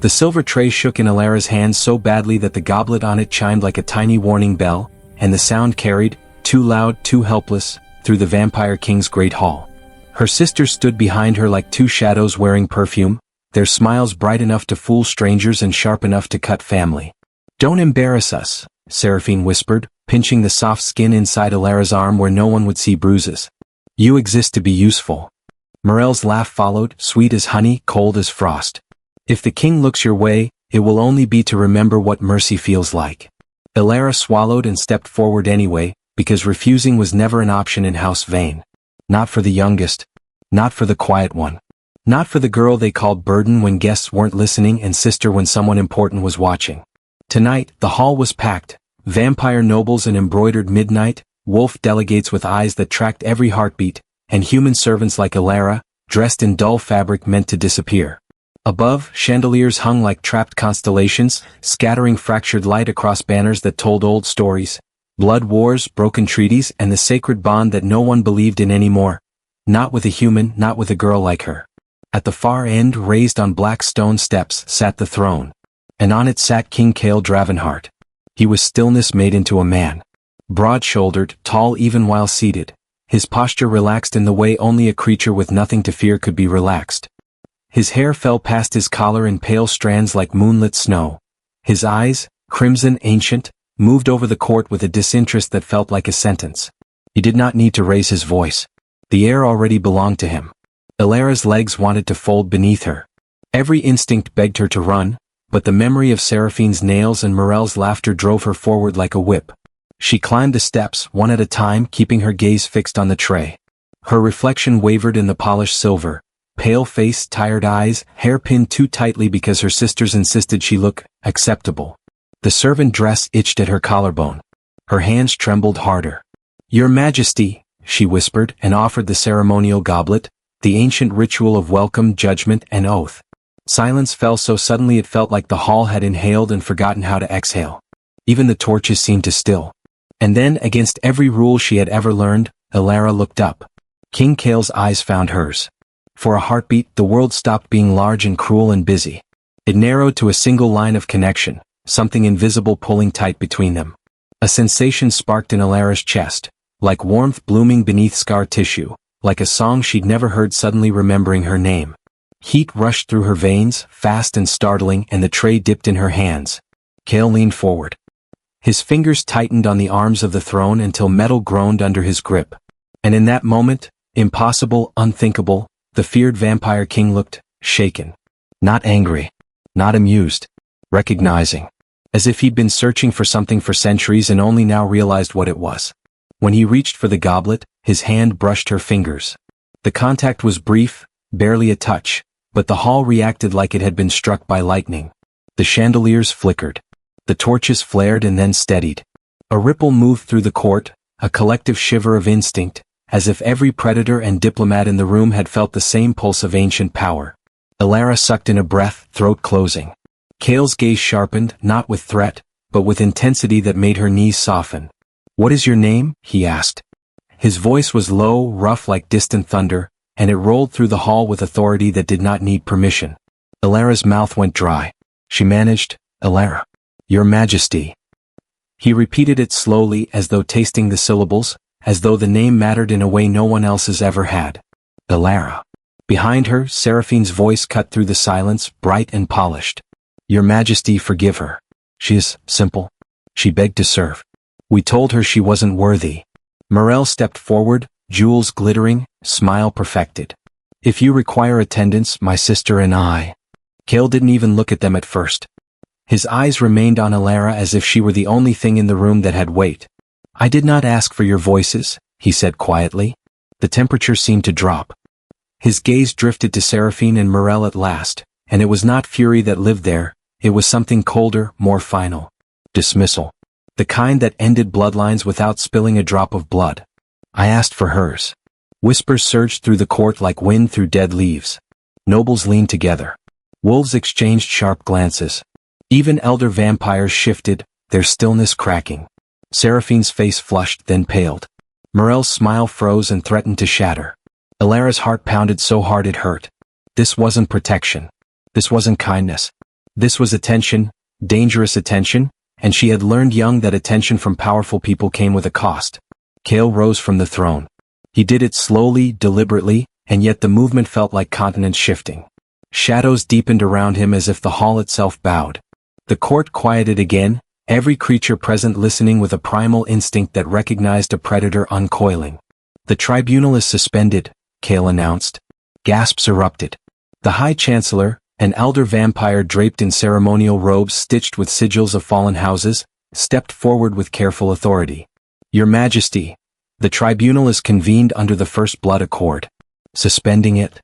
The silver tray shook in Alara's hands so badly that the goblet on it chimed like a tiny warning bell, and the sound carried, too loud, too helpless, through the Vampire King's great hall. Her sisters stood behind her like two shadows wearing perfume, their smiles bright enough to fool strangers and sharp enough to cut family. "Don't embarrass us," Seraphine whispered, pinching the soft skin inside Alara's arm where no one would see bruises. "You exist to be useful." Morel's laugh followed, sweet as honey, cold as frost. "If the king looks your way, it will only be to remember what mercy feels like." Alara swallowed and stepped forward anyway, because refusing was never an option in House Vane. Not for the youngest. Not for the quiet one. Not for the girl they called Burden when guests weren't listening and sister when someone important was watching. Tonight, the hall was packed. Vampire nobles in embroidered midnight, wolf delegates with eyes that tracked every heartbeat, and human servants like Alara, dressed in dull fabric meant to disappear. Above, chandeliers hung like trapped constellations, scattering fractured light across banners that told old stories. Blood wars, broken treaties, and the sacred bond that no one believed in anymore. Not with a human, not with a girl like her. At the far end, raised on black stone steps, sat the throne. And on it sat King Cale Dravenheart. He was stillness made into a man. Broad-shouldered, tall even while seated. His posture relaxed in the way only a creature with nothing to fear could be relaxed. His hair fell past his collar in pale strands like moonlit snow. His eyes, crimson, ancient, moved over the court with a disinterest that felt like a sentence. He did not need to raise his voice. The air already belonged to him. Alara's legs wanted to fold beneath her. Every instinct begged her to run, but the memory of Seraphine's nails and Morel's laughter drove her forward like a whip. She climbed the steps, one at a time, keeping her gaze fixed on the tray. Her reflection wavered in the polished silver. Pale face, tired eyes, hair pinned too tightly because her sisters insisted she look acceptable. The servant dress itched at her collarbone. Her hands trembled harder. "Your Majesty," she whispered and offered the ceremonial goblet, the ancient ritual of welcome, judgment, and oath. Silence fell so suddenly it felt like the hall had inhaled and forgotten how to exhale. Even the torches seemed to still. And then, against every rule she had ever learned, Alara looked up. King Cale's eyes found hers. For a heartbeat, the world stopped being large and cruel and busy. It narrowed to a single line of connection, something invisible pulling tight between them. A sensation sparked in Alara's chest, like warmth blooming beneath scar tissue, like a song she'd never heard suddenly remembering her name. Heat rushed through her veins, fast and startling, and the tray dipped in her hands. Cale leaned forward. His fingers tightened on the arms of the throne until metal groaned under his grip. And in that moment, impossible, unthinkable, the feared Vampire King looked shaken. Not angry. Not amused. Recognizing. As if he'd been searching for something for centuries and only now realized what it was. When he reached for the goblet, his hand brushed her fingers. The contact was brief, barely a touch, but the hall reacted like it had been struck by lightning. The chandeliers flickered. The torches flared and then steadied. A ripple moved through the court, a collective shiver of instinct, as if every predator and diplomat in the room had felt the same pulse of ancient power. Alara sucked in a breath, throat closing. Cale's gaze sharpened, not with threat, but with intensity that made her knees soften. "What is your name?" he asked. His voice was low, rough like distant thunder, and it rolled through the hall with authority that did not need permission. Alara's mouth went dry. She managed, "Alara. Your Majesty." He repeated it slowly as though tasting the syllables, as though the name mattered in a way no one else's ever had. Alara. Behind her, Seraphine's voice cut through the silence, bright and polished. "Your Majesty, forgive her. She is simple. She begged to serve. We told her she wasn't worthy." Morel stepped forward, jewels glittering, smile perfected. "If you require attendance, my sister and I." Cale didn't even look at them at first. His eyes remained on Alara as if she were the only thing in the room that had weight. "I did not ask for your voices," he said quietly. The temperature seemed to drop. His gaze drifted to Seraphine and Morel at last, and it was not fury that lived there, it was something colder, more final. Dismissal. The kind that ended bloodlines without spilling a drop of blood. "I asked for hers." Whispers surged through the court like wind through dead leaves. Nobles leaned together. Wolves exchanged sharp glances. Even elder vampires shifted, their stillness cracking. Seraphine's face flushed, then paled. Morel's smile froze and threatened to shatter. Alara's heart pounded so hard it hurt. This wasn't protection. This wasn't kindness. This was attention, dangerous attention, and she had learned young that attention from powerful people came with a cost. Kale rose from the throne. He did it slowly, deliberately, and yet the movement felt like continents shifting. Shadows deepened around him as if the hall itself bowed. The court quieted again, every creature present listening with a primal instinct that recognized a predator uncoiling. The tribunal is suspended, Kale announced. Gasps erupted. The High Chancellor, an elder vampire draped in ceremonial robes stitched with sigils of fallen houses, stepped forward with careful authority. Your Majesty, the tribunal is convened under the First Blood Accord. Suspending it?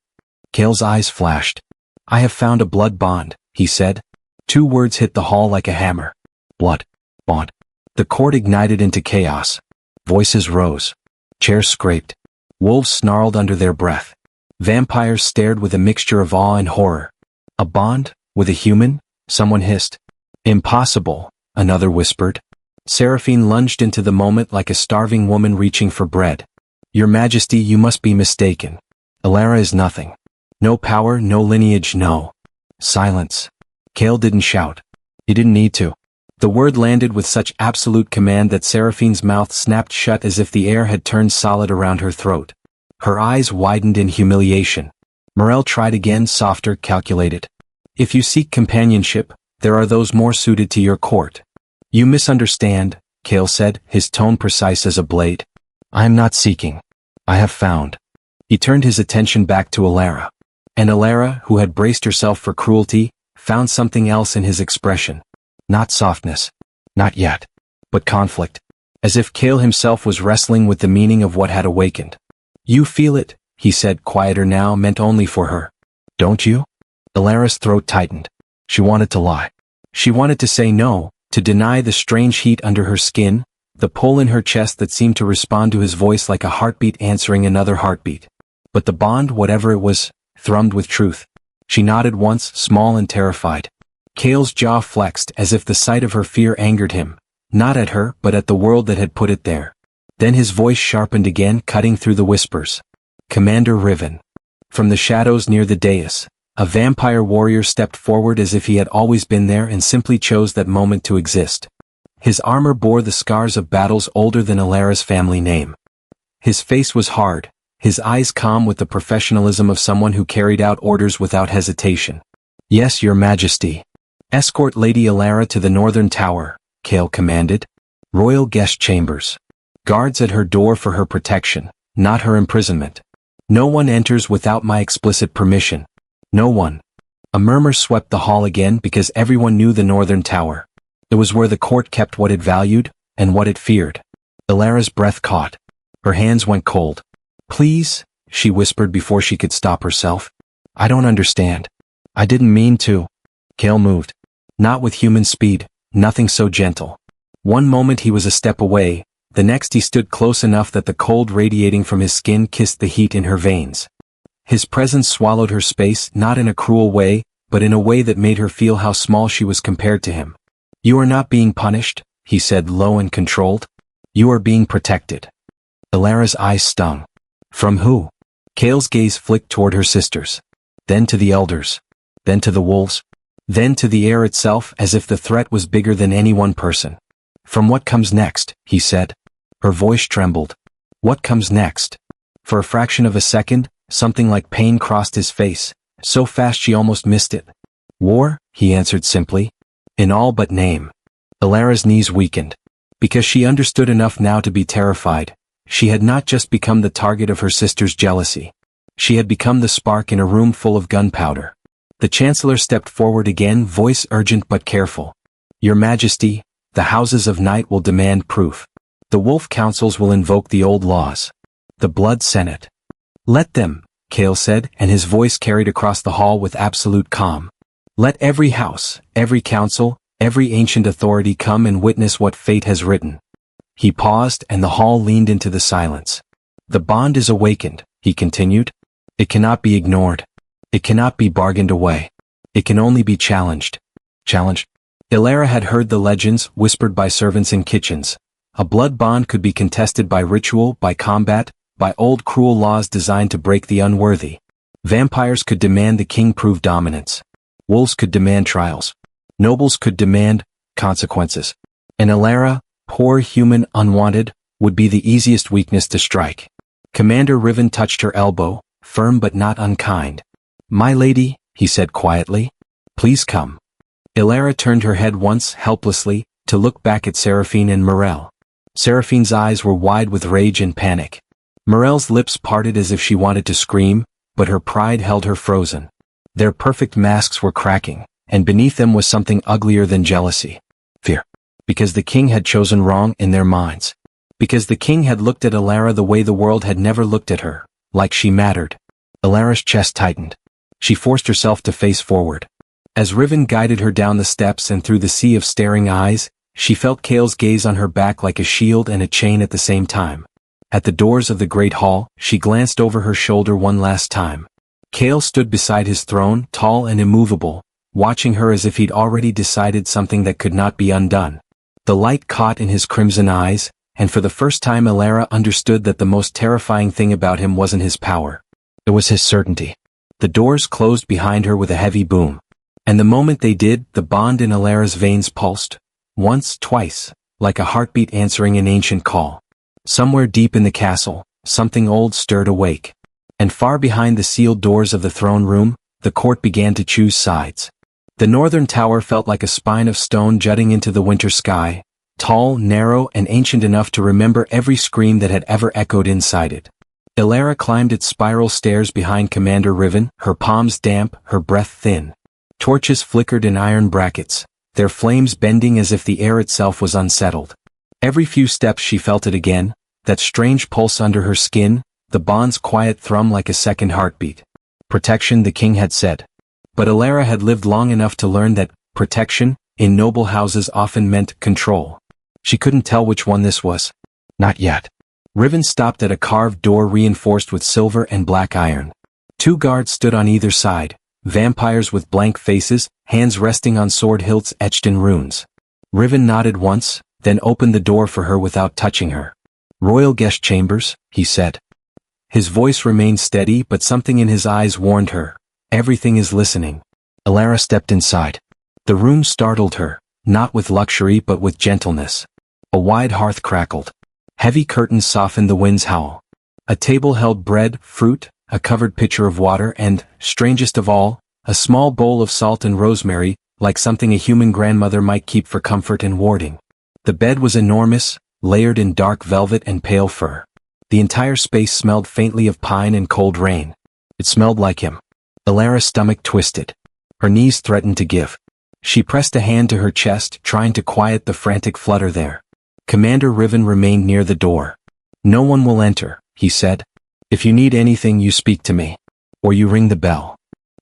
Kale's eyes flashed. I have found a blood bond, he said. 2 words hit the hall like a hammer. Blood bond. The court ignited into chaos. Voices rose. Chairs scraped. Wolves snarled under their breath. Vampires stared with a mixture of awe and horror. A bond? With a human? Someone hissed. Impossible, another whispered. Seraphine lunged into the moment like a starving woman reaching for bread. Your Majesty, you must be mistaken. Alara is nothing. No power, no lineage, no. Silence. Kale didn't shout. He didn't need to. The word landed with such absolute command that Seraphine's mouth snapped shut as if the air had turned solid around her throat. Her eyes widened in humiliation. Morel tried again, softer, calculated. If you seek companionship, there are those more suited to your court. You misunderstand, Kale said, his tone precise as a blade. I am not seeking. I have found. He turned his attention back to Alara. And Alara, who had braced herself for cruelty, found something else in his expression. Not softness. Not yet. But conflict. As if Kale himself was wrestling with the meaning of what had awakened. You feel it, he said, quieter now, meant only for her. Don't you? Alara's throat tightened. She wanted to lie. She wanted to say no, to deny the strange heat under her skin, the pull in her chest that seemed to respond to his voice like a heartbeat answering another heartbeat. But the bond, whatever it was, thrummed with truth. She nodded once, small and terrified. Kale's jaw flexed as if the sight of her fear angered him, not at her but at the world that had put it there. Then his voice sharpened again, cutting through the whispers. Commander Riven. From the shadows near the dais, a vampire warrior stepped forward as if he had always been there and simply chose that moment to exist. His armor bore the scars of battles older than Alara's family name. His face was hard, his eyes calm with the professionalism of someone who carried out orders without hesitation. Yes, Your Majesty. Escort Lady Alara to the northern tower, Kale commanded. Royal guest chambers. Guards at her door for her protection, not her imprisonment. No one enters without my explicit permission. No one. A murmur swept the hall again because everyone knew the northern tower. It was where the court kept what it valued, and what it feared. Alara's breath caught. Her hands went cold. Please, she whispered before she could stop herself. I don't understand. I didn't mean to. Kale moved. Not with human speed, nothing so gentle. One moment he was a step away, the next he stood close enough that the cold radiating from his skin kissed the heat in her veins. His presence swallowed her space, not in a cruel way, but in a way that made her feel how small she was compared to him. You are not being punished, he said, low and controlled. You are being protected. Alara's eyes stung. From who? Kale's gaze flicked toward her sisters. Then to the elders. Then to the wolves. Then to the air itself, as if the threat was bigger than any one person. From what comes next, he said. Her voice trembled. What comes next? For a fraction of a second, something like pain crossed his face, so fast she almost missed it. War, he answered simply. In all but name. Alara's knees weakened. Because she understood enough now to be terrified. She had not just become the target of her sister's jealousy. She had become the spark in a room full of gunpowder. The Chancellor stepped forward again, voice urgent but careful. Your Majesty, the Houses of Night will demand proof. The Wolf Councils will invoke the old laws. The Blood Senate. Let them, Kale said, and his voice carried across the hall with absolute calm. Let every house, every council, every ancient authority come and witness what fate has written. He paused and the hall leaned into the silence. The bond is awakened, he continued. It cannot be ignored. It cannot be bargained away. It can only be challenged. Challenged? Alara had heard the legends whispered by servants in kitchens. A blood bond could be contested by ritual, by combat, by old cruel laws designed to break the unworthy. Vampires could demand the king prove dominance. Wolves could demand trials. Nobles could demand consequences. And Alara, poor human unwanted, would be the easiest weakness to strike. Commander Riven touched her elbow, firm but not unkind. "My lady," he said quietly, "please come." Alara turned her head once, helplessly, to look back at Seraphine and Morel. Seraphine's eyes were wide with rage and panic. Morel's lips parted as if she wanted to scream, but her pride held her frozen. Their perfect masks were cracking, and beneath them was something uglier than jealousy. Fear. Because the king had chosen wrong in their minds. Because the king had looked at Alara the way the world had never looked at her, like she mattered. Alara's chest tightened. She forced herself to face forward. As Riven guided her down the steps and through the sea of staring eyes, she felt Kale's gaze on her back like a shield and a chain at the same time. At the doors of the great hall, she glanced over her shoulder one last time. Kale stood beside his throne, tall and immovable, watching her as if he'd already decided something that could not be undone. The light caught in his crimson eyes, and for the first time Alara understood that the most terrifying thing about him wasn't his power. It was his certainty. The doors closed behind her with a heavy boom. And the moment they did, the bond in Alara's veins pulsed. Once, twice, like a heartbeat answering an ancient call. Somewhere deep in the castle, something old stirred awake. And far behind the sealed doors of the throne room, the court began to choose sides. The northern tower felt like a spine of stone jutting into the winter sky, tall, narrow, and ancient enough to remember every scream that had ever echoed inside it. Alara climbed its spiral stairs behind Commander Riven, her palms damp, her breath thin. Torches flickered in iron brackets, their flames bending as if the air itself was unsettled. Every few steps she felt it again, that strange pulse under her skin, the bond's quiet thrum like a second heartbeat. Protection, the king had said. But Alara had lived long enough to learn that protection, in noble houses often meant control. She couldn't tell which one this was. Not yet. Riven stopped at a carved door reinforced with silver and black iron. 2 guards stood on either side, vampires with blank faces, hands resting on sword hilts etched in runes. Riven nodded once, then opened the door for her without touching her. "Royal guest chambers," he said. His voice remained steady, but something in his eyes warned her. Everything is listening. Alara stepped inside. The room startled her, not with luxury but with gentleness. A wide hearth crackled. Heavy curtains softened the wind's howl. A table held bread, fruit, a covered pitcher of water and, strangest of all, a small bowl of salt and rosemary, like something a human grandmother might keep for comfort and warding. The bed was enormous, layered in dark velvet and pale fur. The entire space smelled faintly of pine and cold rain. It smelled like him. Alara's stomach twisted. Her knees threatened to give. She pressed a hand to her chest, trying to quiet the frantic flutter there. Commander Riven remained near the door. "No one will enter," he said. "If you need anything you speak to me. Or you ring the bell."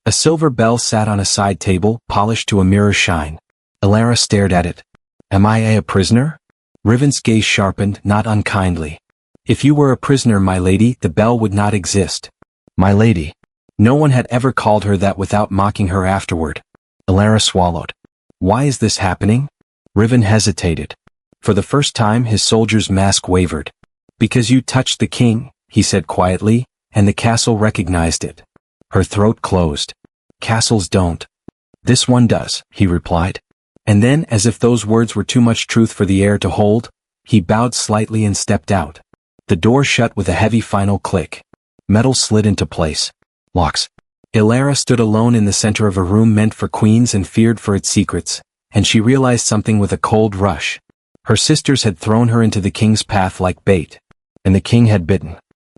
A silver bell sat on a side table, polished to a mirror shine. Alara stared at it. "Am I a prisoner?" Riven's gaze sharpened, not unkindly. "If you were a prisoner, my lady, the bell would not exist." "My lady." No one had ever called her that without mocking her afterward. Alara swallowed. "Why is this happening?" Riven hesitated. For the first time his soldier's mask wavered. "Because you touched the king," he said quietly, and the castle recognized it. Her throat closed. "Castles don't." "This one does," he replied. And then, as if those words were too much truth for the air to hold, he bowed slightly and stepped out. The door shut with a heavy final click. Metal slid into place. Locks. Alara stood alone in the center of a room meant for queens and feared for its secrets, and she realized something with a cold rush. Her sisters had thrown her into the king's path like bait. And the king had bitten.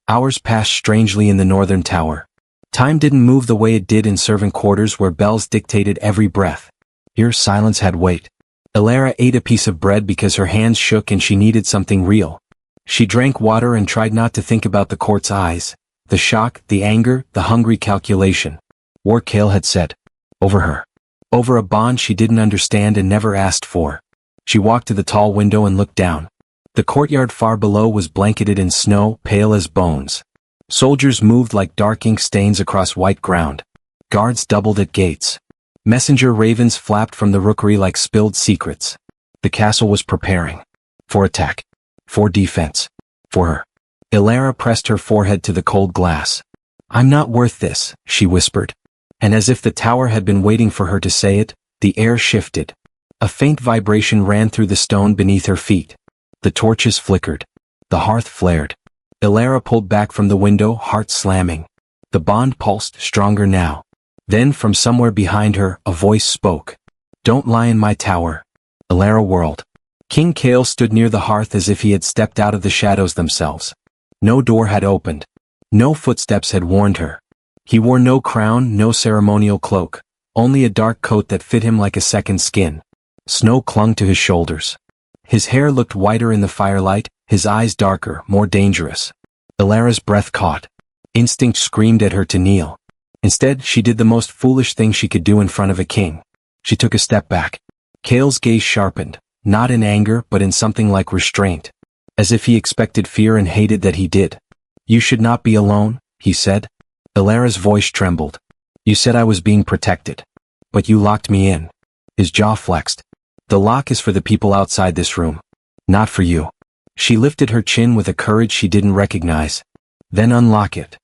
Hours passed strangely in the northern tower. Time didn't move the way it did in servant quarters where bells dictated every breath. Here silence had weight. Alara ate a piece of bread because her hands shook and she needed something real. She drank water and tried not to think about the court's eyes. The shock, the anger, the hungry calculation. War Kale had said. Over her. Over a bond she didn't understand and never asked for. She walked to the tall window and looked down. The courtyard far below was blanketed in snow, pale as bones. Soldiers moved like dark ink stains across white ground. Guards doubled at gates. Messenger ravens flapped from the rookery like spilled secrets. The castle was preparing. For attack. For defense. For her. Alara pressed her forehead to the cold glass. "I'm not worth this," she whispered. And as if the tower had been waiting for her to say it, The air shifted. A faint vibration ran through the stone beneath her feet. The torches flickered. The hearth flared. Elara pulled back from the window, heart slamming. The bond pulsed, stronger now. Then from somewhere behind her, a voice spoke. "Don't lie in my tower." Elara whirled. King Kale stood near the hearth as if he had stepped out of the shadows themselves. No door had opened. No footsteps had warned her. He wore no crown, no ceremonial cloak, only a dark coat that fit him like a second skin. Snow clung to his shoulders. His hair looked whiter in the firelight, his eyes darker, more dangerous. Elara's breath caught. Instinct screamed at her to kneel. Instead, she did the most foolish thing she could do in front of a king. She took a step back. Kale's gaze sharpened, not in anger but in something like restraint. As if he expected fear and hated that he did. "You should not be alone," he said. Elara's voice trembled. "You said I was being protected. But you locked me in." His jaw flexed. "The lock is for the people outside this room. Not for you." She lifted her chin with a courage she didn't recognize. "Then unlock it."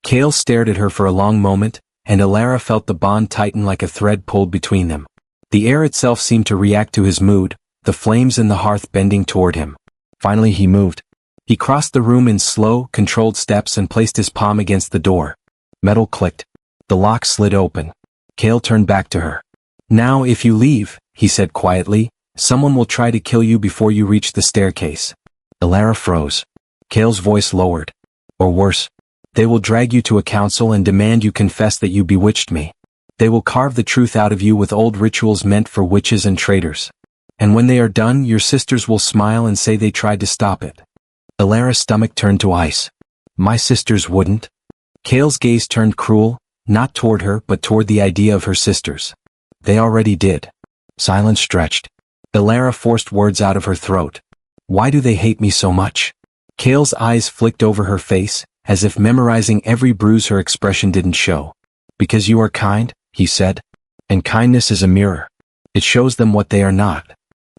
Kale stared at her for a long moment, and Elara felt the bond tighten like a thread pulled between them. The air itself seemed to react to his mood, the flames in the hearth bending toward him. Finally he moved. He crossed the room in slow, controlled steps and placed his palm against the door. Metal clicked. The lock slid open. Kale turned back to her. "Now if you leave," he said quietly, "someone will try to kill you before you reach the staircase." Elara froze. Kale's voice lowered. "Or worse. They will drag you to a council and demand you confess that you bewitched me. They will carve the truth out of you with old rituals meant for witches and traitors. And when they are done, your sisters will smile and say they tried to stop it." Elara's stomach turned to ice. "My sisters wouldn't." Kale's gaze turned cruel, not toward her but toward the idea of her sisters. "They already did." Silence stretched. Elara forced words out of her throat. "Why do they hate me so much?" Kale's eyes flicked over her face, as if memorizing every bruise her expression didn't show. "Because you are kind," he said. "And kindness is a mirror. It shows them what they are not."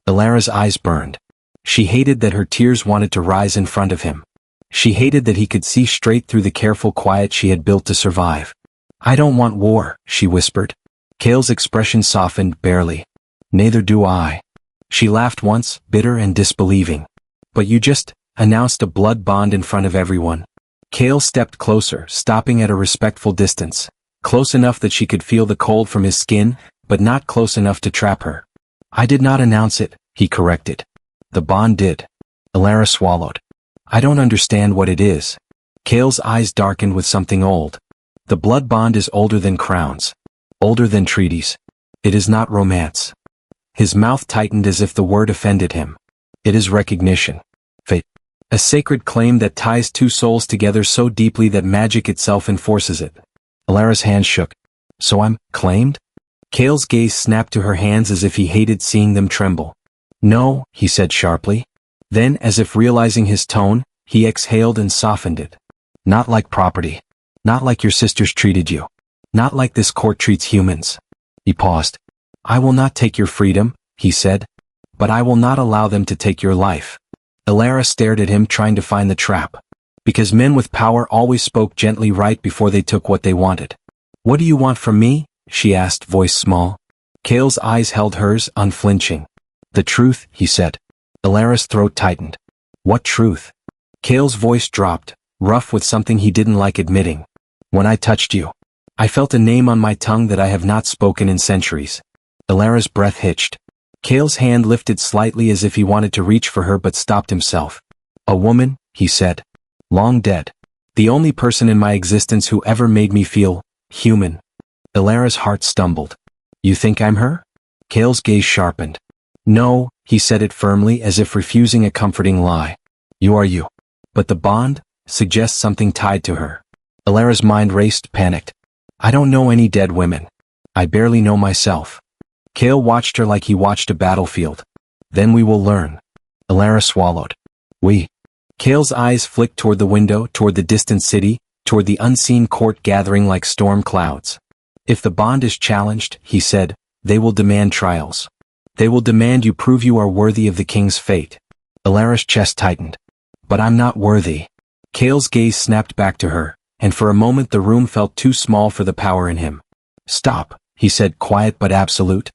Elara's eyes burned. She hated that her tears wanted to rise in front of him. She hated that he could see straight through the careful quiet she had built to survive. "I don't want war," she whispered. Kale's expression softened, barely. "Neither do I." She laughed once, bitter and disbelieving. "But you just announced a blood bond in front of everyone." Kale stepped closer, stopping at a respectful distance. Close enough that she could feel the cold from his skin, but not close enough to trap her. "I did not announce it," he corrected. "The bond did." Elara swallowed. "I don't understand what it is." Kale's eyes darkened with something old. "The blood bond is older than crowns. Older than treaties. It is not romance." His mouth tightened as if the word offended him. "It is recognition. Fate. A sacred claim that ties two souls together so deeply that magic itself enforces it." Elara's hand shook. "So I'm claimed?" Kale's gaze snapped to her hands as if he hated seeing them tremble. "No," he said sharply. Then, as if realizing his tone, he exhaled and softened it. "Not like property. Not like your sisters treated you. Not like this court treats humans." He paused. "I will not take your freedom," he said. "But I will not allow them to take your life." Elara stared at him, trying to find the trap. Because men with power always spoke gently right before they took what they wanted. "What do you want from me?" she asked, voice small. Kale's eyes held hers, unflinching. "The truth," he said. Elara's throat tightened. "What truth?" Kale's voice dropped, rough with something he didn't like admitting. "When I touched you, I felt a name on my tongue that I have not spoken in centuries." Elara's breath hitched. Kale's hand lifted slightly as if he wanted to reach for her but stopped himself. "A woman," he said. "Long dead. The only person in my existence who ever made me feel human." Elara's heart stumbled. "You think I'm her?" Kale's gaze sharpened. "No," he said it firmly as if refusing a comforting lie. "You are you. But the bond suggests something tied to her." Elara's mind raced, panicked. "I don't know any dead women. I barely know myself." Kale watched her like he watched a battlefield. "Then we will learn." Elara swallowed. "We." Kale's eyes flicked toward the window, toward the distant city, toward the unseen court gathering like storm clouds. "If the bond is challenged," he said, "they will demand trials. They will demand you prove you are worthy of the king's fate." Elara's chest tightened. "But I'm not worthy." Kale's gaze snapped back to her, and for a moment the room felt too small for the power in him. "Stop," he said, quiet but absolute.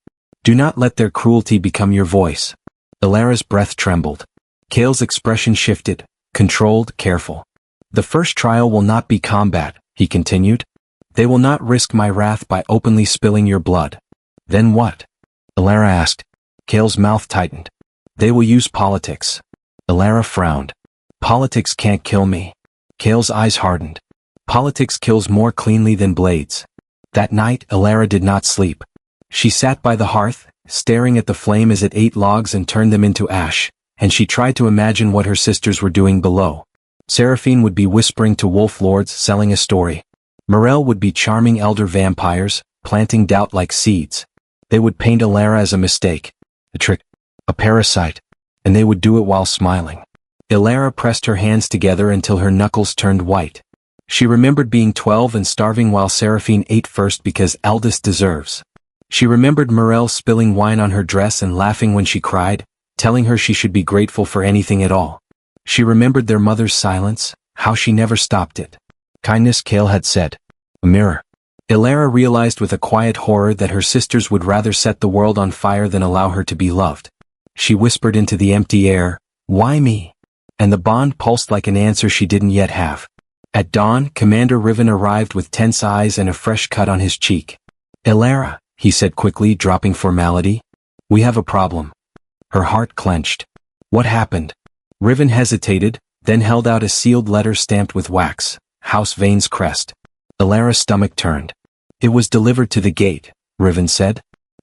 Do not let their cruelty become your voice. Elara's breath trembled. Kale's expression shifted, controlled, careful. The first trial will not be combat, he continued. They will not risk my wrath by openly spilling your blood. Then what? Elara asked. Kale's mouth tightened. They will use politics. Elara frowned. Politics can't kill me. Kale's eyes hardened. Politics kills more cleanly than blades. That night, Elara did not sleep. She sat by the hearth, staring at the flame as it ate logs and turned them into ash, and she tried to imagine what her sisters were doing below. Seraphine would be whispering to wolf lords, selling a story. Morel would be charming elder vampires, planting doubt like seeds. They would paint Elara as a mistake, a trick, a parasite, and they would do it while smiling. Elara pressed her hands together until her knuckles turned white. She remembered being 12 and starving while Seraphine ate first because eldest deserves. She remembered Morel spilling wine on her dress and laughing when she cried, telling her she should be grateful for anything at all. She remembered their mother's silence, how she never stopped it. Kindness, Kale had said. A mirror. Elara realized with a quiet horror that her sisters would rather set the world on fire than allow her to be loved. She whispered into the empty air, "Why me?" And the bond pulsed like an answer she didn't yet have. At dawn, Commander Riven arrived with tense eyes and a fresh cut on his cheek. "Elara," he said quickly, dropping formality. "We have a problem." Her heart clenched. What happened? Riven hesitated, then held out a sealed letter stamped with wax, House Vane's crest. Elara's stomach turned. "It was delivered to the gate," Riven said.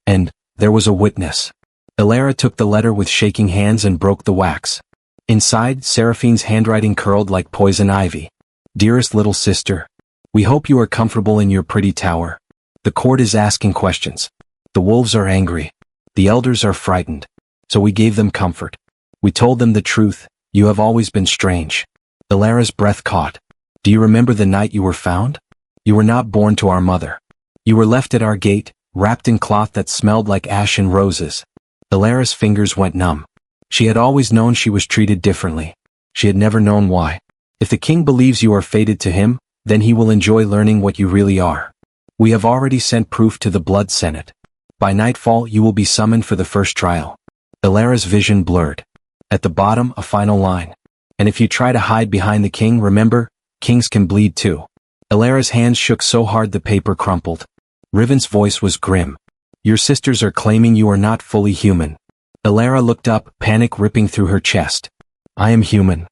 "And there was a witness." Elara took the letter with shaking hands and broke the wax. Inside, Seraphine's handwriting curled like poison ivy. "Dearest little sister, we hope you are comfortable in your pretty tower. The court is asking questions. The wolves are angry. The elders are frightened. So we gave them comfort. We told them the truth. You have always been strange." Elara's breath caught. "Do you remember the night you were found? You were not born to our mother. You were left at our gate, wrapped in cloth that smelled like ash and roses." Elara's fingers went numb. She had always known she was treated differently. She had never known why. If the king believes you are fated to him, then he will enjoy learning what you really are. We have already sent proof to the Blood Senate. By nightfall you will be summoned for the first trial. Elara's vision blurred. At the bottom, a final line. "And if you try to hide behind the king, remember, kings can bleed too." Elara's hands shook so hard the paper crumpled. Riven's voice was grim. "Your sisters are claiming you are not fully human." Elara looked up, panic ripping through her chest. "I am human."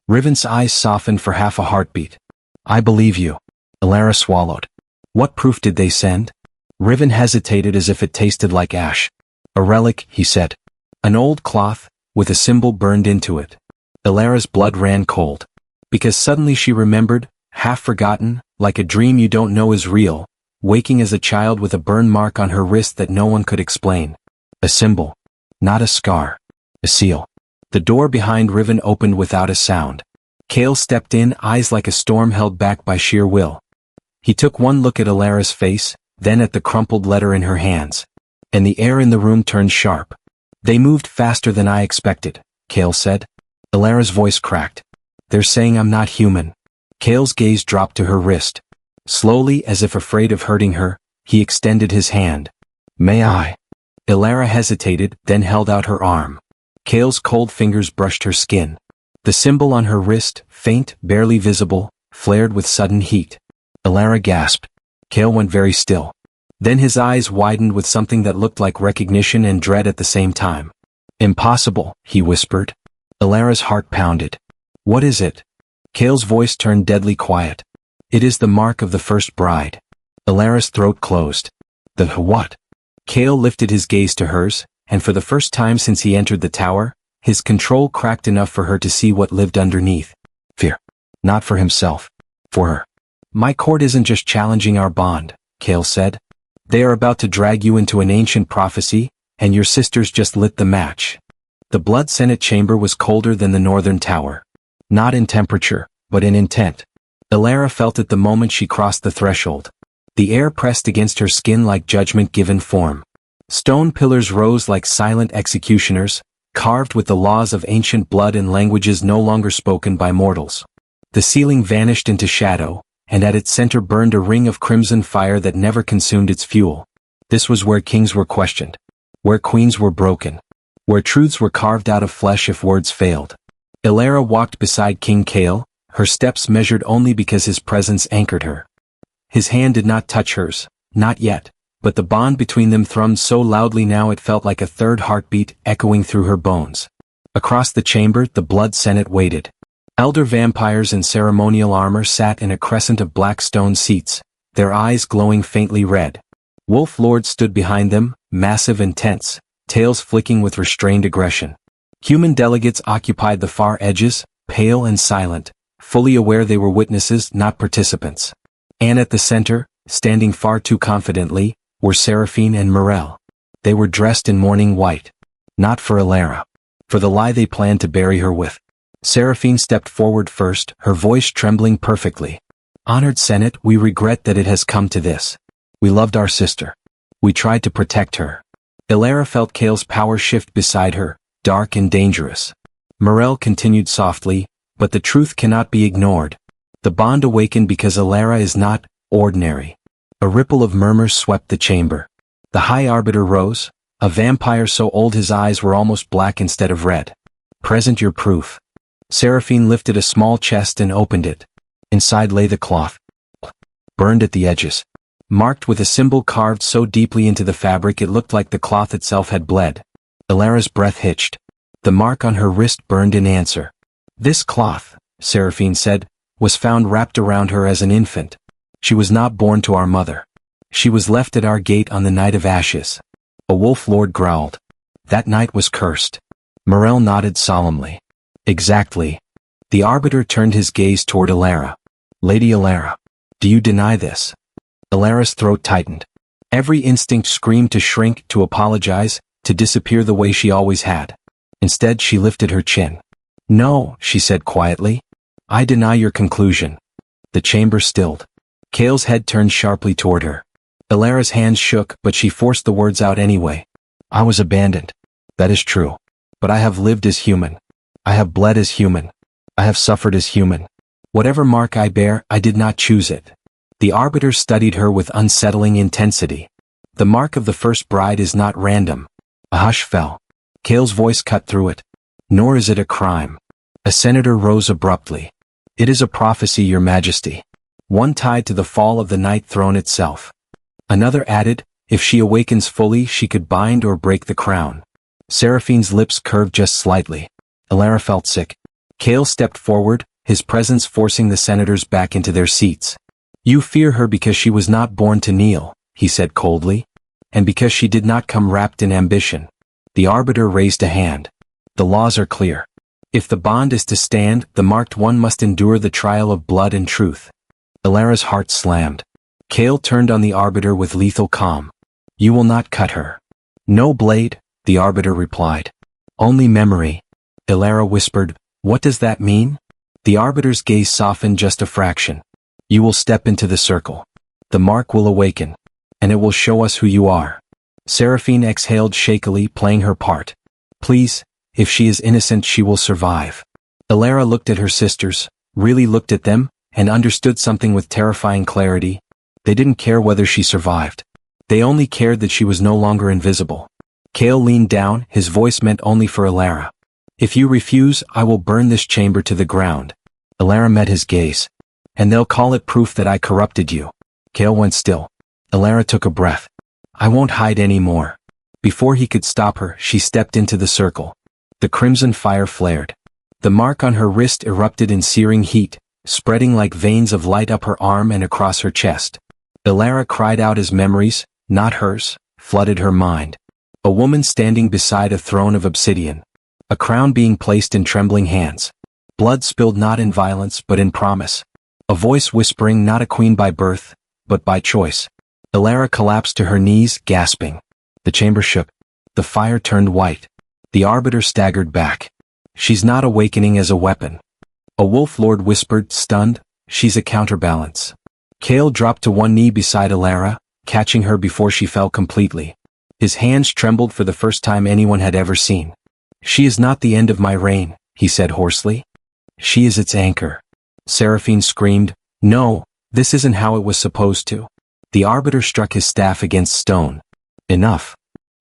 Riven's eyes softened for half a heartbeat. "I believe you." Elara swallowed. "What proof did they send?" Riven hesitated as if it tasted like ash. "A relic," he said. "An old cloth, with a symbol burned into it." Elara's blood ran cold. Because suddenly she remembered, half forgotten, like a dream you don't know is real, waking as a child with a burn mark on her wrist that no one could explain. A symbol. Not a scar. A seal. The door behind Riven opened without a sound. Kale stepped in, eyes like a storm held back by sheer will. He took one look at Elara's face, then at the crumpled letter in her hands. And the air in the room turned sharp. "They moved faster than I expected," Kale said. Elara's voice cracked. "They're saying I'm not human." Kale's gaze dropped to her wrist. Slowly, as if afraid of hurting her, he extended his hand. "May I?" Elara hesitated, then held out her arm. Kale's cold fingers brushed her skin. The symbol on her wrist, faint, barely visible, flared with sudden heat. Elara gasped. Kale went very still. Then his eyes widened with something that looked like recognition and dread at the same time. "Impossible," he whispered. Elara's heart pounded. "What is it?" Kale's voice turned deadly quiet. "It is the mark of the first bride." Elara's throat closed. "The what?" Kale lifted his gaze to hers, and for the first time since he entered the tower, his control cracked enough for her to see what lived underneath. Fear. Not for himself. For her. "My court isn't just challenging our bond," Kale said. "They are about to drag you into an ancient prophecy, and your sisters just lit the match." The Blood Senate chamber was colder than the northern tower. Not in temperature, but in intent. Elara felt it the moment she crossed the threshold. The air pressed against her skin like judgment given form. Stone pillars rose like silent executioners, carved with the laws of ancient blood in languages no longer spoken by mortals. The ceiling vanished into shadow, and at its center burned a ring of crimson fire that never consumed its fuel. This was where kings were questioned. where queens were broken, where truths were carved out of flesh if words failed. Elara walked beside King Kale, her steps measured only because his presence anchored her. His hand did not touch hers, not yet, but the bond between them thrummed so loudly now it felt like a third heartbeat echoing through her bones. Across the chamber the blood senate waited. Elder vampires in ceremonial armor sat in a crescent of black stone seats, their eyes glowing faintly red. Wolf lords stood behind them, massive and tense, tails flicking with restrained aggression. Human delegates occupied the far edges, pale and silent, fully aware they were witnesses, not participants. And at the center, standing far too confidently, were Seraphine and Morel. They were dressed in mourning white. Not for Elara. For the lie they planned to bury her with. Seraphine stepped forward first, her voice trembling perfectly. Honored Senate, we regret that it has come to this. We loved our sister. We tried to protect her. Elara felt Kale's power shift beside her, dark and dangerous. Morel continued softly, but the truth cannot be ignored. The bond awakened because Elara is not ordinary. A ripple of murmurs swept the chamber. The High Arbiter rose, a vampire so old his eyes were almost black instead of red. Present your proof. Seraphine lifted a small chest and opened it. Inside lay the cloth. Burned at the edges. Marked with a symbol carved so deeply into the fabric it looked like the cloth itself had bled. Elara's breath hitched. The mark on her wrist burned in answer. This cloth, Seraphine said, was found wrapped around her as an infant. She was not born to our mother. She was left at our gate on the night of ashes. A wolf lord growled. That night was cursed. Morel nodded solemnly. Exactly. The Arbiter turned his gaze toward Elara. Lady Elara, do you deny this? Elara's throat tightened. Every instinct screamed to shrink, to apologize, to disappear the way she always had. Instead she lifted her chin. No, she said quietly. I deny your conclusion. The chamber stilled. Kale's head turned sharply toward her. Elara's hands shook, but she forced the words out anyway. I was abandoned. That is true. But I have lived as human. I have bled as human. I have suffered as human. Whatever mark I bear, I did not choose it. The Arbiter studied her with unsettling intensity. The mark of the first bride is not random. A hush fell. Kale's voice cut through it. Nor is it a crime. A senator rose abruptly. It is a prophecy, Your Majesty. One tied to the fall of the Night Throne itself. Another added, if she awakens fully she could bind or break the crown. Seraphine's lips curved just slightly. Elara felt sick. Kale stepped forward, his presence forcing the senators back into their seats. You fear her because she was not born to kneel, he said coldly. And because she did not come wrapped in ambition. The Arbiter raised a hand. The laws are clear. If the bond is to stand, the marked one must endure the trial of blood and truth. Elara's heart slammed. Kale turned on the Arbiter with lethal calm. You will not cut her. No blade, the Arbiter replied. Only memory. Elara whispered, what does that mean? The Arbiter's gaze softened just a fraction. You will step into the circle. The mark will awaken. And it will show us who you are. Seraphine exhaled shakily, playing her part. Please, if she is innocent she will survive. Elara looked at her sisters, really looked at them, and understood something with terrifying clarity. They didn't care whether she survived. They only cared that she was no longer invisible. Kale leaned down, his voice meant only for Elara. If you refuse, I will burn this chamber to the ground. Elara met his gaze. And they'll call it proof that I corrupted you. Kale went still. Elara took a breath. I won't hide any more. Before he could stop her, she stepped into the circle. The crimson fire flared. The mark on her wrist erupted in searing heat, spreading like veins of light up her arm and across her chest. Elara cried out as memories, not hers, flooded her mind. A woman standing beside a throne of obsidian. A crown being placed in trembling hands. Blood spilled not in violence but in promise. A voice whispering not a queen by birth, but by choice. Elara collapsed to her knees, gasping. The chamber shook. The fire turned white. The Arbiter staggered back. She's not awakening as a weapon. A wolf lord whispered, stunned, she's a counterbalance. Kale dropped to one knee beside Elara, catching her before she fell completely. His hands trembled for the first time anyone had ever seen. She is not the end of my reign, he said hoarsely. She is its anchor. Seraphine screamed, no, this isn't how it was supposed to. The Arbiter struck his staff against stone. Enough.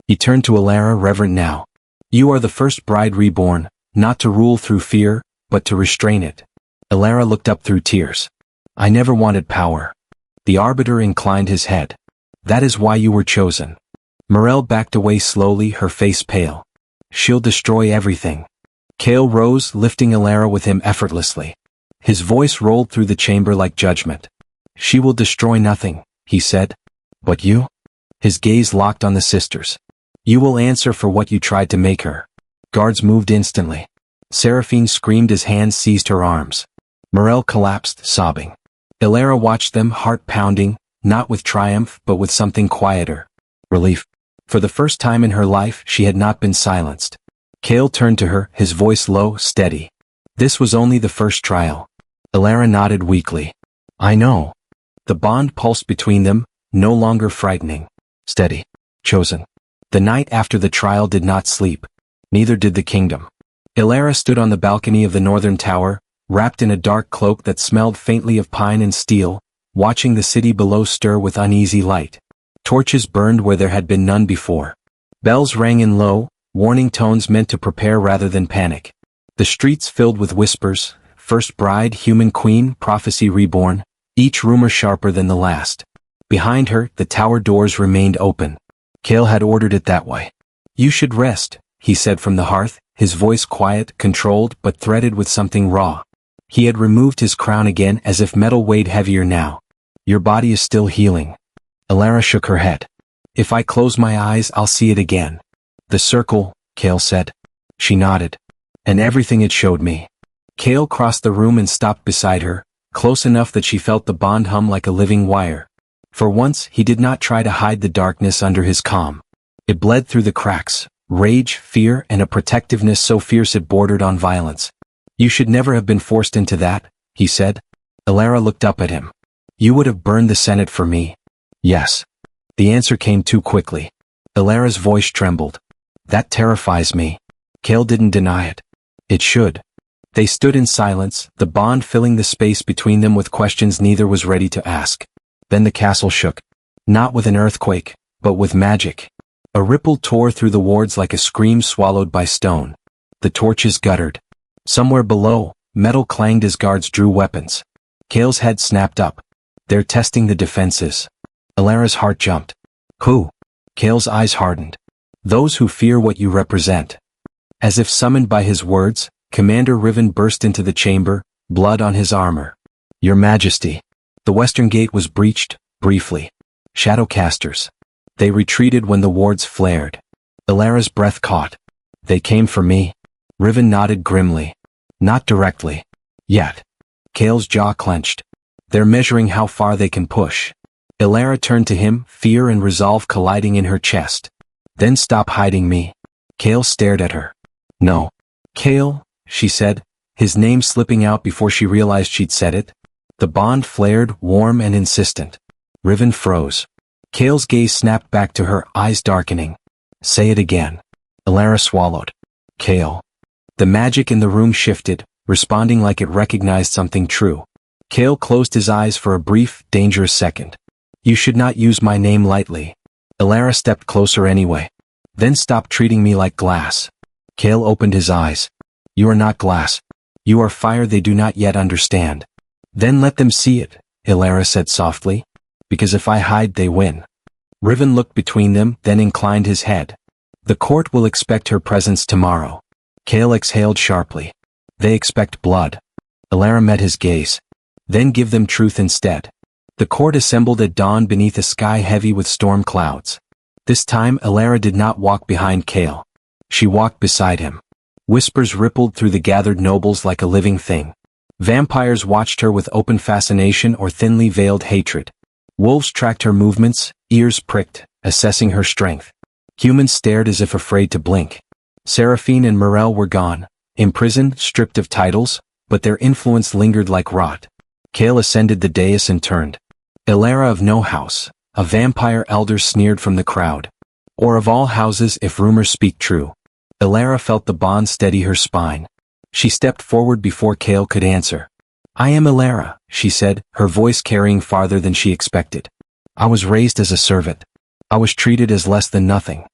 He turned to Elara, reverent now. You are the first bride reborn, not to rule through fear, but to restrain it. Elara looked up through tears. I never wanted power. The arbiter inclined his head. That is why you were chosen. Morel backed away slowly, her face pale. She'll destroy everything. Kale rose, lifting Elara with him effortlessly. His voice rolled through the chamber like judgment. She will destroy nothing, he said. But you? His gaze locked on the sisters. You will answer for what you tried to make her. Guards moved instantly. Seraphine screamed as hands seized her arms. Morel collapsed, sobbing. Elara watched them, heart pounding, not with triumph but with something quieter. Relief. For the first time in her life she had not been silenced. Kale turned to her, his voice low, steady. This was only the first trial. Elara nodded weakly. I know. The bond pulsed between them, no longer frightening. Steady. Chosen. The night after the trial did not sleep. Neither did the kingdom. Elara stood on the balcony of the northern tower, wrapped in a dark cloak that smelled faintly of pine and steel, watching the city below stir with uneasy light. Torches burned where there had been none before. Bells rang in low, warning tones meant to prepare rather than panic. The streets filled with whispers, first bride, human queen, prophecy reborn, each rumor sharper than the last. Behind her, the tower doors remained open. Kale had ordered it that way. You should rest, he said from the hearth, his voice quiet, controlled, but threaded with something raw. He had removed his crown again as if metal weighed heavier now. Your body is still healing. Elara shook her head. If I close my eyes, I'll see it again. The circle, Kale said. She nodded. And everything it showed me. Kale crossed the room and stopped beside her, close enough that she felt the bond hum like a living wire. For once, he did not try to hide the darkness under his calm. It bled through the cracks, rage, fear, and a protectiveness so fierce it bordered on violence. You should never have been forced into that, he said. Elara looked up at him. You would have burned the Senate for me. Yes. The answer came too quickly. Elara's voice trembled. That terrifies me. Kale didn't deny it. It should. They stood in silence, the bond filling the space between them with questions neither was ready to ask. Then the castle shook. Not with an earthquake, but with magic. A ripple tore through the wards like a scream swallowed by stone. The torches guttered. Somewhere below, metal clanged as guards drew weapons. Kale's head snapped up. They're testing the defenses. Elara's heart jumped. Who? Kale's eyes hardened. Those who fear what you represent. As if summoned by his words, Commander Riven burst into the chamber, blood on his armor. Your Majesty. The western gate was breached, briefly. Shadowcasters. They retreated when the wards flared. Elara's breath caught. They came for me. Riven nodded grimly. Not directly. Yet. Kale's jaw clenched. They're measuring how far they can push. Elara turned to him, fear and resolve colliding in her chest. Then stop hiding me. Kale stared at her. No. Kale, she said, his name slipping out before she realized she'd said it. The bond flared, warm and insistent. Riven froze. Kale's gaze snapped back to her, eyes darkening. Say it again. Elara swallowed. Kale. The magic in the room shifted, responding like it recognized something true. Kale closed his eyes for a brief, dangerous second. You should not use my name lightly. Elara stepped closer anyway. Then stop treating me like glass. Kale opened his eyes. You are not glass. You are fire they do not yet understand. Then let them see it, Elara said softly. Because if I hide they win. Riven looked between them, then inclined his head. The court will expect her presence tomorrow. Kale exhaled sharply. They expect blood. Elara met his gaze. Then give them truth instead. The court assembled at dawn beneath a sky heavy with storm clouds. This time Elara did not walk behind Kale. She walked beside him. Whispers rippled through the gathered nobles like a living thing. Vampires watched her with open fascination or thinly veiled hatred. Wolves tracked her movements, ears pricked, assessing her strength. Humans stared as if afraid to blink. Seraphine and Morel were gone, imprisoned, stripped of titles, but their influence lingered like rot. Kale ascended the dais and turned. Elara of no house, a vampire elder sneered from the crowd. Or of all houses if rumors speak true. Elara felt the bond steady her spine. She stepped forward before Kale could answer. I am Elara, she said, her voice carrying farther than she expected. I was raised as a servant. I was treated as less than nothing.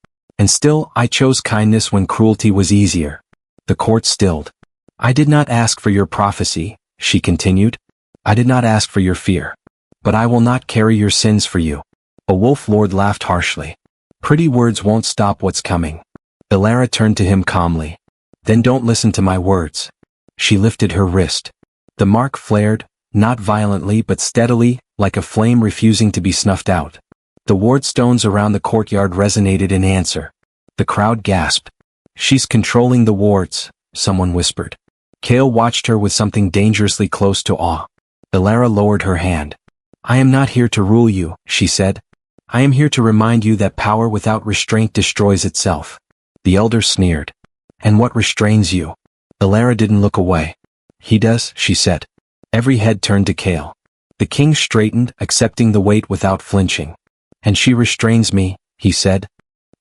And still, I chose kindness when cruelty was easier. The court stilled. I did not ask for your prophecy, she continued. I did not ask for your fear. But I will not carry your sins for you. A wolf lord laughed harshly. Pretty words won't stop what's coming. Elara turned to him calmly. Then don't listen to my words. She lifted her wrist. The mark flared, not violently but steadily, like a flame refusing to be snuffed out. The ward stones around the courtyard resonated in answer. The crowd gasped. She's controlling the wards, someone whispered. Kale watched her with something dangerously close to awe. Elara lowered her hand. I am not here to rule you, she said. I am here to remind you that power without restraint destroys itself. The elder sneered. And what restrains you? Elara didn't look away. He does, she said. Every head turned to Kale. The king straightened, accepting the weight without flinching. And she restrains me, he said.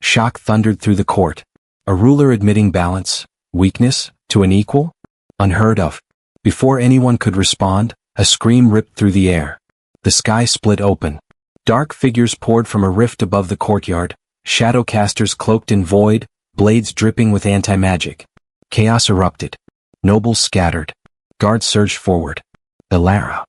Shock thundered through the court. A ruler admitting balance, weakness, to an equal? Unheard of. Before anyone could respond, a scream ripped through the air. The sky split open. Dark figures poured from a rift above the courtyard, shadow casters cloaked in void, blades dripping with anti-magic. Chaos erupted. Nobles scattered. Guards surged forward. Elara.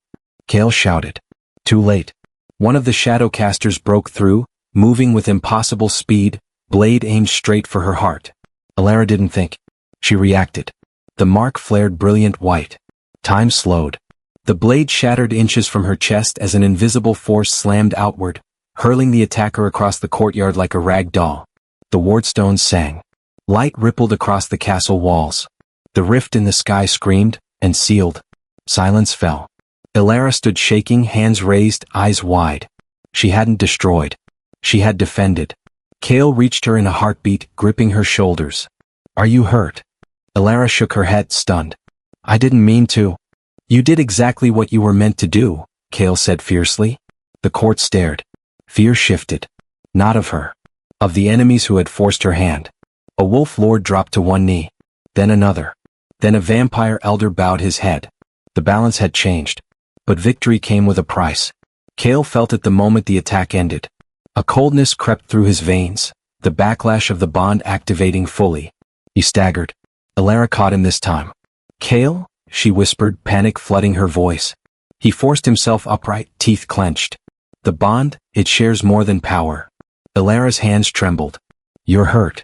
Kale shouted. Too late. One of the shadow casters broke through, moving with impossible speed, blade aimed straight for her heart. Elara didn't think. She reacted. The mark flared brilliant white. Time slowed. The blade shattered inches from her chest as an invisible force slammed outward, hurling the attacker across the courtyard like a rag doll. The wardstones sang. Light rippled across the castle walls. The rift in the sky screamed, and sealed. Silence fell. Elara stood shaking, hands raised, eyes wide. She hadn't destroyed. She had defended. Kale reached her in a heartbeat, gripping her shoulders. Are you hurt? Elara shook her head, stunned. I didn't mean to. You did exactly what you were meant to do, Kale said fiercely. The court stared. Fear shifted. Not of her. Of the enemies who had forced her hand. A wolf lord dropped to one knee. Then another. Then a vampire elder bowed his head. The balance had changed. But victory came with a price. Kale felt it the moment the attack ended. A coldness crept through his veins, the backlash of the bond activating fully. He staggered. Elara caught him this time. Kale? She whispered, panic flooding her voice. He forced himself upright, teeth clenched. The bond, it shares more than power. Elara's hands trembled. You're hurt.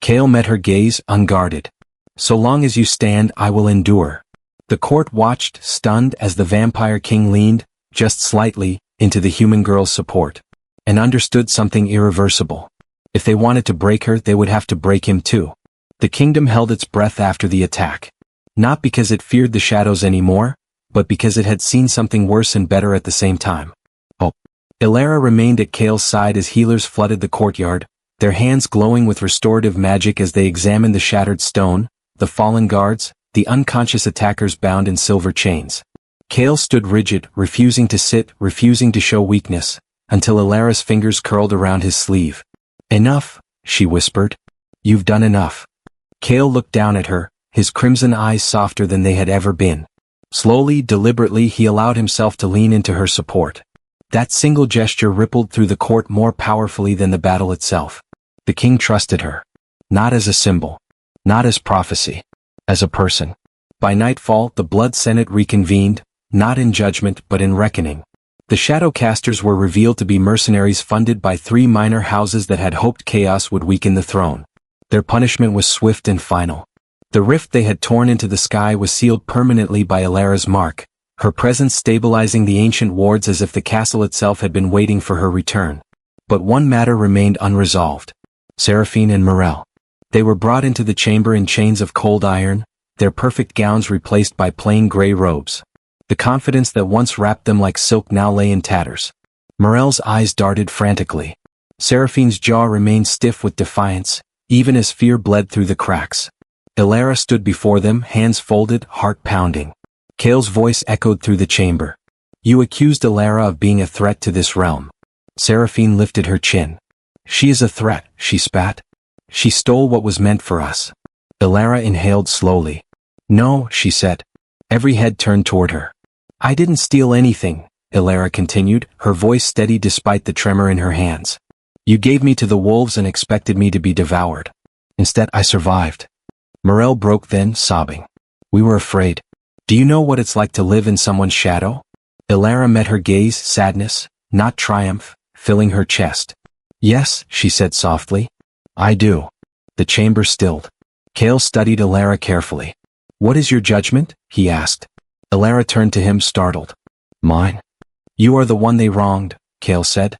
Kale met her gaze, unguarded. So long as you stand, I will endure. The court watched, stunned, as the vampire king leaned, just slightly, into the human girl's support. And understood something irreversible. If they wanted to break her, they would have to break him too. The kingdom held its breath after the attack. Not because it feared the shadows anymore, but because it had seen something worse and better at the same time. Oh. Elara remained at Kale's side as healers flooded the courtyard, their hands glowing with restorative magic as they examined the shattered stone, the fallen guards, the unconscious attackers bound in silver chains. Kale stood rigid, refusing to sit, refusing to show weakness, until Elara's fingers curled around his sleeve. Enough, she whispered. You've done enough. Kale looked down at her, his crimson eyes softer than they had ever been. Slowly, deliberately, he allowed himself to lean into her support. That single gesture rippled through the court more powerfully than the battle itself. The king trusted her. Not as a symbol. Not as prophecy. As a person. By nightfall, the Blood Senate reconvened, not in judgment but in reckoning. The Shadowcasters were revealed to be mercenaries funded by 3 minor houses that had hoped chaos would weaken the throne. Their punishment was swift and final. The rift they had torn into the sky was sealed permanently by Elara's mark, her presence stabilizing the ancient wards as if the castle itself had been waiting for her return. But one matter remained unresolved. Seraphine and Morel. They were brought into the chamber in chains of cold iron, their perfect gowns replaced by plain gray robes. The confidence that once wrapped them like silk now lay in tatters. Morel's eyes darted frantically. Seraphine's jaw remained stiff with defiance, even as fear bled through the cracks. Elara stood before them, hands folded, heart pounding. Kale's voice echoed through the chamber. You accused Elara of being a threat to this realm. Seraphine lifted her chin. She is a threat, she spat. She stole what was meant for us. Elara inhaled slowly. No, she said. Every head turned toward her. I didn't steal anything, Elara continued, her voice steady despite the tremor in her hands. You gave me to the wolves and expected me to be devoured. Instead, I survived. Morel broke then, sobbing. We were afraid. Do you know what it's like to live in someone's shadow? Ilara met her gaze, sadness, not triumph, filling her chest. Yes, she said softly. I do. The chamber stilled. Cale studied Ilara carefully. What is your judgment? He asked. Ilara turned to him, startled. Mine. You are the one they wronged, Cale said.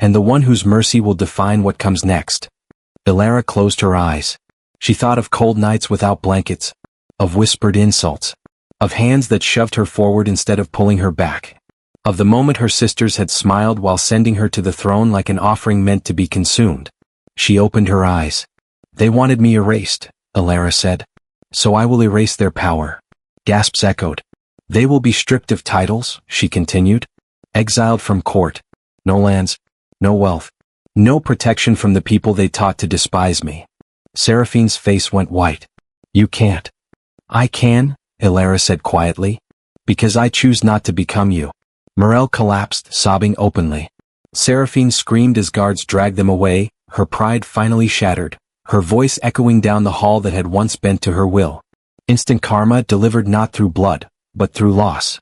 And the one whose mercy will define what comes next. Ilara closed her eyes. She thought of cold nights without blankets, of whispered insults, of hands that shoved her forward instead of pulling her back, of the moment her sisters had smiled while sending her to the throne like an offering meant to be consumed. She opened her eyes. They wanted me erased, Ilara said. So I will erase their power. Gasps echoed. They will be stripped of titles, she continued. Exiled from court. No lands, no wealth, no protection from the people they taught to despise me. Seraphine's face went white. You can't. I can, Ilara said quietly. Because I choose not to become you. Morel collapsed, sobbing openly. Seraphine screamed as guards dragged them away, her pride finally shattered, her voice echoing down the hall that had once bent to her will. Instant karma delivered not through blood, but through loss.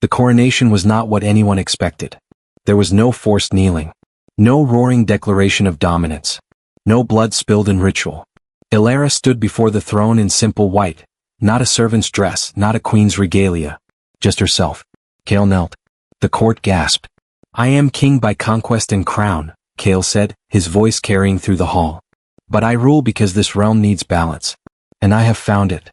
The coronation was not what anyone expected. There was no forced kneeling. No roaring declaration of dominance. No blood spilled in ritual. Ilara stood before the throne in simple white, not a servant's dress, not a queen's regalia. Just herself. Cale knelt. The court gasped. I am king by conquest and crown, Cale said, his voice carrying through the hall. But I rule because this realm needs balance. And I have found it.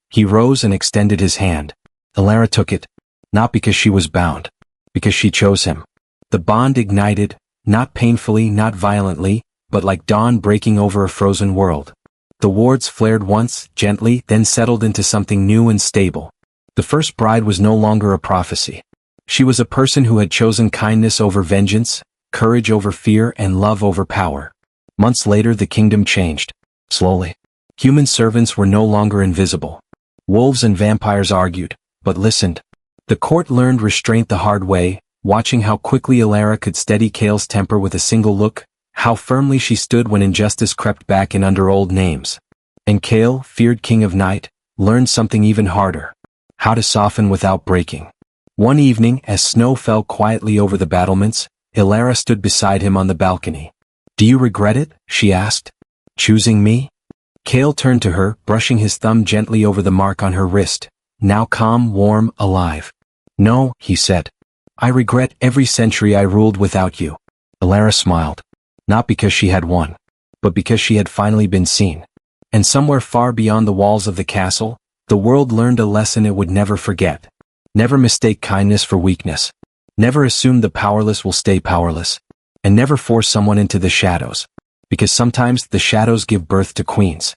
He rose and extended his hand. Ilara took it. Not because she was bound. Because she chose him. The bond ignited, not painfully, not violently, but like dawn breaking over a frozen world. The wards flared once, gently, then settled into something new and stable. The first bride was no longer a prophecy. She was a person who had chosen kindness over vengeance, courage over fear, and love over power. Months later the kingdom changed. Slowly. Human servants were no longer invisible. Wolves and vampires argued, but listened. The court learned restraint the hard way, watching how quickly Ilara could steady Cale's temper with a single look, how firmly she stood when injustice crept back in under old names. And Cale, feared king of night, learned something even harder. How to soften without breaking. One evening, as snow fell quietly over the battlements, Ilara stood beside him on the balcony. Do you regret it? She asked. Choosing me? Cale turned to her, brushing his thumb gently over the mark on her wrist, now calm, warm, alive. No, he said. I regret every century I ruled without you. Ilara smiled. Not because she had won, but because she had finally been seen. And somewhere far beyond the walls of the castle, the world learned a lesson it would never forget. Never mistake kindness for weakness. Never assume the powerless will stay powerless. And never force someone into the shadows. Because sometimes the shadows give birth to queens.